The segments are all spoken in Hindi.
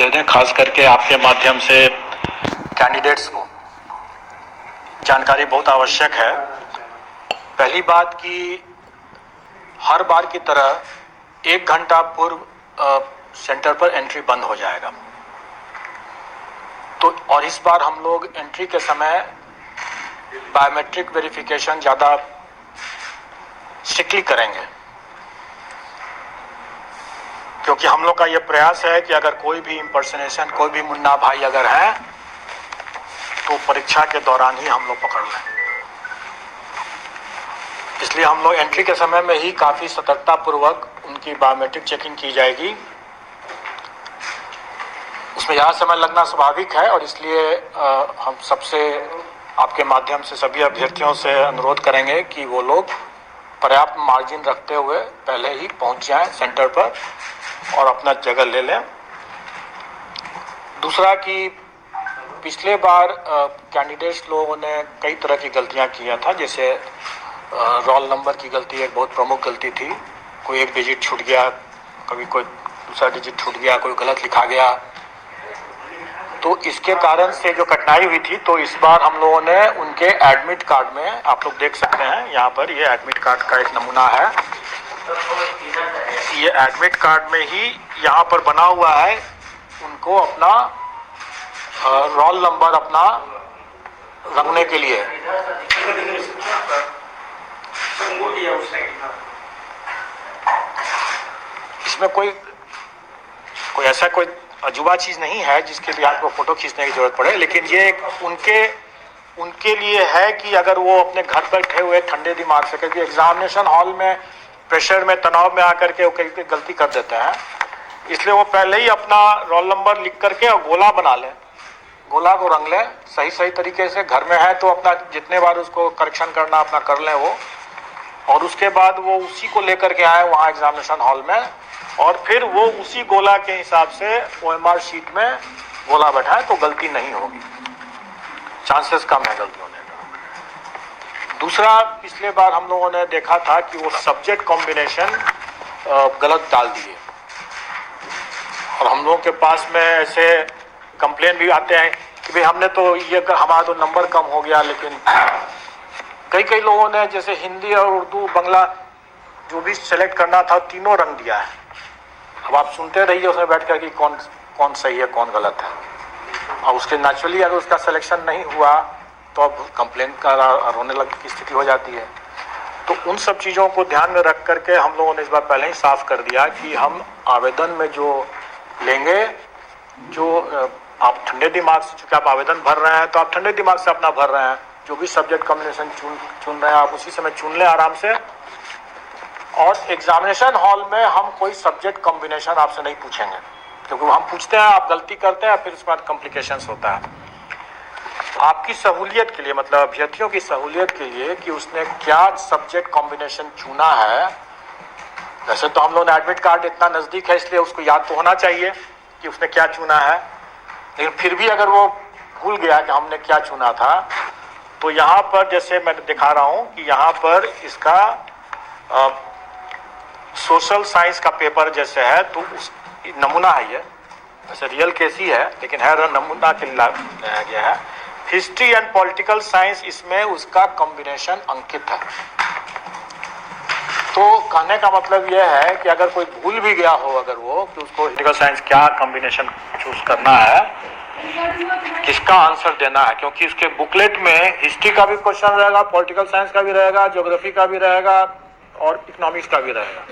दे दें, खास करके आपके माध्यम से कैंडिडेट्स को जानकारी बहुत आवश्यक है। पहली बात कि हर बार की तरह 1 घंटा पूर्व सेंटर पर एंट्री बंद हो जाएगा। तो और इस बार हम लोग एंट्री के समय बायोमेट्रिक वेरिफिकेशन ज़्यादा स्ट्रिक्टली करेंगे, क्योंकि हम लोग का ये प्रयास है कि अगर कोई भी इम्पर्सनेशन, कोई भी मुन्ना भाई अगर है तो परीक्षा के दौरान ही हम लोग पकड़ लें। इसलिए हम लोग एंट्री के समय में ही काफ़ी सतर्कता पूर्वक उनकी बायोमेट्रिक चेकिंग की जाएगी। उसमें ज़्यादा समय लगना स्वाभाविक है और इसलिए हम सबसे आपके माध्यम से सभी अभ्यर्थियों से अनुरोध करेंगे कि वो लोग पर्याप्त मार्जिन रखते हुए पहले ही पहुंच जाएं सेंटर पर और अपना जगह ले लें। दूसरा कि पिछले बार कैंडिडेट्स लोगों ने कई तरह की गलतियां किया था, जैसे रोल नंबर की गलती एक बहुत प्रमुख गलती थी। कोई एक डिजिट छूट गया, कभी कोई दूसरा डिजिट छूट गया, कोई गलत लिखा गया, तो इसके कारण से जो कठिनाई हुई थी। तो इस बार हम लोगों ने उनके एडमिट कार्ड में, आप लोग देख सकते हैं यहाँ पर, ये एडमिट कार्ड का एक नमूना है। ये एडमिट कार्ड में ही यहाँ पर बना हुआ है, उनको अपना रोल नंबर अपना रखने के लिए। इसमें कोई ऐसा कोई अजूबा चीज नहीं है जिसके लिए आपको फोटो खींचने की जरूरत पड़े, लेकिन ये उनके लिए है कि अगर वो अपने घर बैठे हुए ठंडे दिमाग से, क्योंकि एग्जामिनेशन हॉल में प्रेशर में, तनाव में आकर के वो कई गलती कर देते हैं, इसलिए वो पहले ही अपना रोल नंबर लिख करके और गोला बना लें, गोला को रंग लें सही तरीके से। घर में है तो अपना जितने बार उसको करेक्शन करना अपना कर लें वो, और उसके बाद वो उसी को लेकर के आए वहाँ एग्जामिनेशन हॉल में, और फिर वो उसी गोला के हिसाब से OMR शीट में गोला बैठाए तो गलती नहीं होगी, चांसेस कम है गलती होने का। दूसरा, पिछले बार हम लोगों ने देखा था कि वो सब्जेक्ट कॉम्बिनेशन गलत डाल दिए, और हम लोगों के पास में ऐसे कंप्लेन भी आते हैं कि भाई हमने तो ये हमारा तो नंबर कम हो गया, लेकिन कई लोगों ने जैसे हिंदी और उर्दू बांग्ला जो भी सेलेक्ट करना था तीनों रंग दिया है। अब आप सुनते रहिए उसमें बैठ कर कि कौन सही है कौन गलत है, और उसके नेचुरली अगर उसका सिलेक्शन नहीं हुआ तो अब कंप्लेन का रोने लग की स्थिति हो जाती है। तो उन सब चीज़ों को ध्यान में रख करके हम लोगों ने इस बार पहले ही साफ कर दिया कि हम आवेदन में जो लेंगे, जो आप ठंडे दिमाग से, चूँकि आप आवेदन भर रहे हैं तो आप ठंडे दिमाग से अपना भर रहे हैं, जो भी सब्जेक्ट कॉम्बिनेशन चुन रहे हैं आप उसी समय चुन लें आराम से। और एग्जामिनेशन हॉल में हम कोई सब्जेक्ट कॉम्बिनेशन आपसे नहीं पूछेंगे, क्योंकि हम पूछते हैं आप गलती करते हैं, फिर उसके बाद कॉम्प्लिकेशंस होता है। आपकी सहूलियत के लिए, मतलब अभ्यर्थियों की सहूलियत के लिए कि उसने क्या सब्जेक्ट कॉम्बिनेशन चुना है। वैसे तो हम लोग ने एडमिट कार्ड इतना नज़दीक है इसलिए उसको याद तो होना चाहिए कि उसने क्या चुना है, लेकिन फिर भी अगर वो भूल गया कि हमने क्या चुना था, तो यहाँ पर जैसे मैं दिखा रहा हूँ कि यहाँ पर इसका सोशल साइंस का पेपर जैसे है, तो उस नमूना है, ये वैसे रियल केस ही है लेकिन है नमूना के लाया गया है। हिस्ट्री एंड पॉलिटिकल साइंस, इसमें उसका कॉम्बिनेशन अंकित है। तो कहने का मतलब यह है कि अगर कोई भूल भी गया हो अगर वो कि उसको पॉलिटिकल साइंस क्या कॉम्बिनेशन चूज करना है, किसका आंसर देना है, क्योंकि उसके बुकलेट में हिस्ट्री का भी क्वेश्चन रहेगा, पॉलिटिकल साइंस का भी रहेगा, ज्योग्राफी का भी रहेगा और इकोनॉमिक्स का भी रहेगा,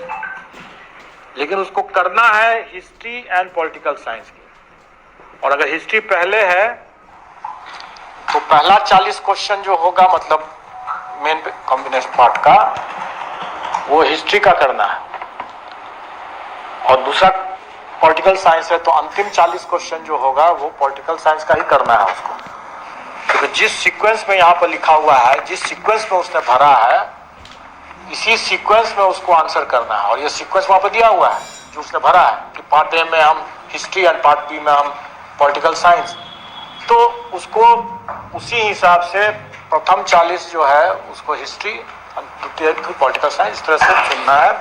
लेकिन उसको करना है हिस्ट्री एंड पॉलिटिकल साइंस की। और अगर हिस्ट्री पहले है तो पहला 40 क्वेश्चन जो होगा, मतलब मेन कॉम्बिनेशन पार्ट का, वो हिस्ट्री का करना है, और दूसरा पॉलिटिकल साइंस है तो अंतिम 40 क्वेश्चन जो होगा वो पॉलिटिकल साइंस का ही करना है उसको, क्योंकि जिस सीक्वेंस में यहाँ पर लिखा हुआ है, जिस सीक्वेंस में उसने भरा है, इसी सीक्वेंस में उसको आंसर करना है। और ये सीक्वेंस वहाँ पर दिया हुआ है जो उसने भरा है कि पार्ट ए में हम हिस्ट्री एंड पार्ट बी में हम पॉलिटिकल साइंस, तो उसको उसी हिसाब से प्रथम 40 जो है उसको हिस्ट्री, द्वितीय पॉलिटिकल साइंस, इस तरह से चुनना है।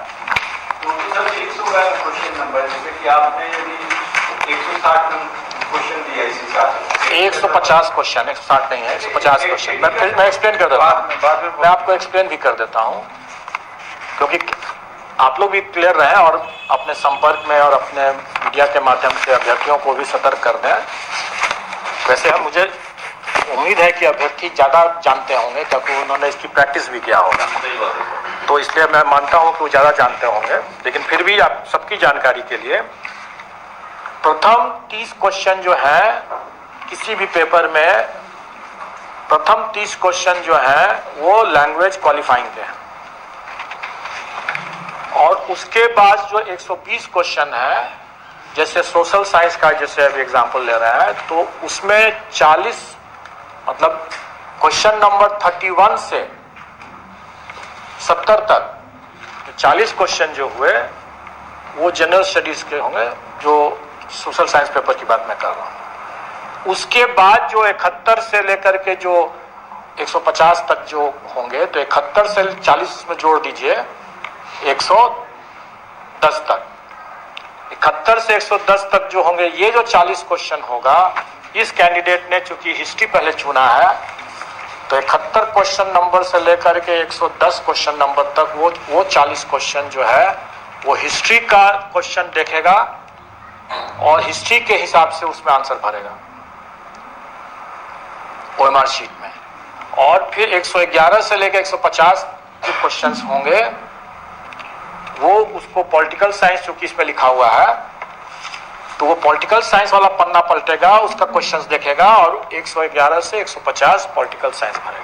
तो सर 100 का क्वेश्चन नंबर, जैसे कि आपने यदि 160 नंबर 150 क्वेश्चन, 160 नहीं है, 150 क्वेश्चन। मैं एक्सप्लेन कर देता हूँ, मैं आपको एक्सप्लेन भी कर देता हूँ, क्योंकि आप लोग भी क्लियर रहें और अपने संपर्क में और अपने मीडिया के माध्यम से अभ्यर्थियों को भी सतर्क कर दें। वैसे हम मुझे उम्मीद है कि अभ्यर्थी ज़्यादा जानते होंगे, क्योंकि उन्होंने इसकी प्रैक्टिस भी किया होगा, तो इसलिए मैं मानता हूं कि वो ज़्यादा जानते होंगे। लेकिन फिर भी आप सबकी जानकारी के लिए, प्रथम 30 क्वेश्चन जो है किसी भी पेपर में, प्रथम 30 क्वेश्चन जो है वो लैंग्वेज क्वालिफाइंग के हैं, और उसके बाद जो 120 क्वेश्चन है, जैसे सोशल साइंस का जैसे अभी एग्जाम्पल ले रहा है, तो उसमें 40 मतलब क्वेश्चन नंबर 31 से 70 तक जो 40 क्वेश्चन जो हुए वो जनरल स्टडीज के होंगे, जो सोशल साइंस पेपर की बात मैं कर रहा हूँ। उसके बाद जो 71 से लेकर के जो 150 तक जो होंगे, तो 71 से 40 में जोड़ दीजिए 110 तक, 71 से 110 तक जो होंगे, ये जो 40 क्वेश्चन होगा, इस कैंडिडेट ने चूंकि हिस्ट्री पहले चुना है, तो 71 क्वेश्चन नंबर से लेकर के 110 क्वेश्चन नंबर तक वो 40 क्वेश्चन जो है वो हिस्ट्री का क्वेश्चन देखेगा और हिस्ट्री के हिसाब से उसमें आंसर भरेगा ओएमआर शीट में। और फिर 111 से लेकर 150 जो क्वेश्चंस होंगे वो उसको पॉलिटिकल साइंस, चूंकि इसमें लिखा हुआ है, तो वो पॉलिटिकल साइंस वाला पन्ना पलटेगा, उसका क्वेश्चंस देखेगा और 111 से 150 पॉलिटिकल साइंस भरेगा।